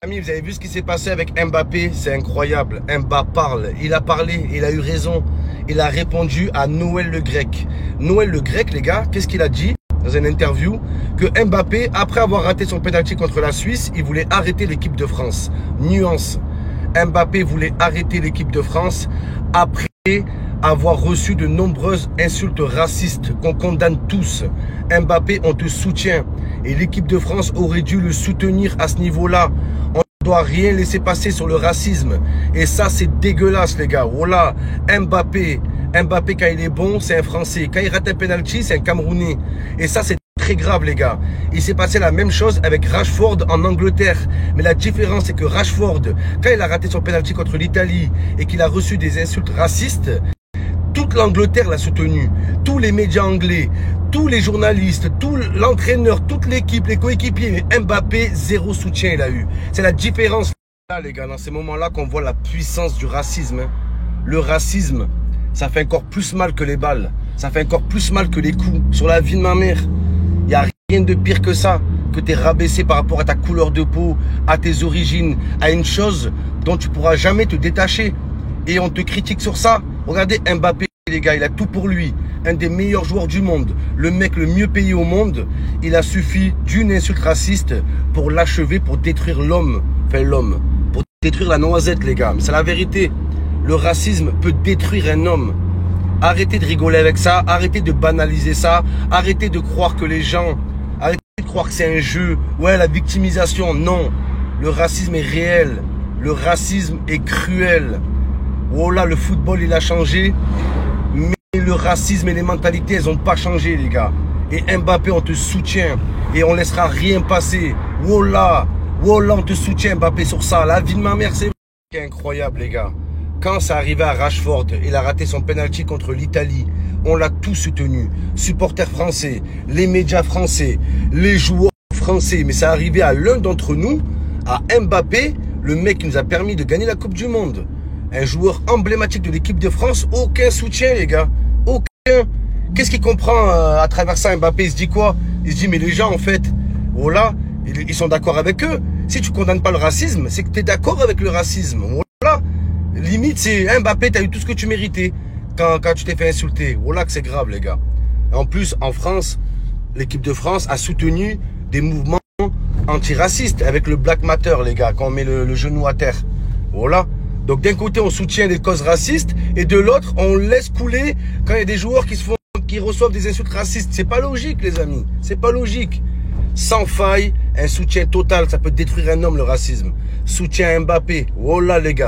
Amis, vous avez vu ce qui s'est passé avec Mbappé? C'est incroyable. Mbappé parle. Il a parlé, il a eu raison. Il a répondu à Noël Le Grec. Noël Le Grec, les gars, qu'est-ce qu'il a dit dans une interview? Que Mbappé, après avoir raté son penalty contre la Suisse, il voulait arrêter l'équipe de France. Nuance. Mbappé voulait arrêter l'équipe de France après avoir reçu de nombreuses insultes racistes qu'on condamne tous. Mbappé, on te soutient. Et l'équipe de France aurait dû le soutenir à ce niveau-là. On ne doit rien laisser passer sur le racisme. Et ça, c'est dégueulasse, les gars. Voilà, Mbappé, quand il est bon, c'est un Français. Quand il rate un penalty, c'est un Camerounais. Et ça, c'est très grave, les gars. Il s'est passé la même chose avec Rashford en Angleterre. Mais la différence, c'est que Rashford, quand il a raté son penalty contre l'Italie et qu'il a reçu des insultes racistes, toute l'Angleterre l'a soutenu. Tous les médias anglais, tous les journalistes, tout l'entraîneur, toute l'équipe, les coéquipiers. Mais Mbappé, zéro soutien il a eu. C'est la différence. Là, les gars, dans ces moments-là qu'on voit la puissance du racisme. Hein. Le racisme, ça fait encore plus mal que les balles. Ça fait encore plus mal que les coups. Sur la vie de ma mère. Il n'y a rien de pire que ça, que tu es rabaissé par rapport à ta couleur de peau, à tes origines, à une chose dont tu pourras jamais te détacher. Et on te critique sur ça. Regardez Mbappé, les gars, il a tout pour lui. Un des meilleurs joueurs du monde, le mec le mieux payé au monde. Il a suffi d'une insulte raciste pour l'achever, pour détruire l'homme. Enfin l'homme, pour détruire la noisette, les gars. Mais c'est la vérité. Le racisme peut détruire un homme. Arrêtez de rigoler avec ça, arrêtez de banaliser ça, arrêtez de croire que les gens, arrêtez de croire que c'est un jeu, ouais la victimisation, non. Le racisme est réel, le racisme est cruel. Oh là, le football il a changé, mais le racisme et les mentalités elles n'ont pas changé les gars. Et Mbappé on te soutient et on laissera rien passer. Oh là, on te soutient Mbappé sur ça, la vie de ma mère c'est incroyable les gars. Quand ça arrivait à Rashford, il a raté son penalty contre l'Italie. On l'a tous soutenu. Supporters français, les médias français, les joueurs français. Mais ça arrivait à l'un d'entre nous, à Mbappé, le mec qui nous a permis de gagner la Coupe du Monde. Un joueur emblématique de l'équipe de France. Aucun soutien, les gars. Aucun. Qu'est-ce qu'il comprend à travers ça, Mbappé? Il se dit quoi? Il se dit, mais les gens, en fait, voilà, ils sont d'accord avec eux. Si tu condamnes pas le racisme, c'est que tu es d'accord avec le racisme. Voilà. Limite, c'est Mbappé, t'as eu tout ce que tu méritais quand tu t'es fait insulter. Voilà que c'est grave, les gars. Et en plus, en France, l'équipe de France a soutenu des mouvements antiracistes avec le Black Matter, les gars, quand on met le genou à terre. Voilà. Donc d'un côté, on soutient des causes racistes et de l'autre, on laisse couler quand il y a des joueurs qui reçoivent des insultes racistes. C'est pas logique, les amis. C'est pas logique. Sans faille, un soutien total, ça peut détruire un homme, le racisme. Soutien à Mbappé. Voilà, les gars.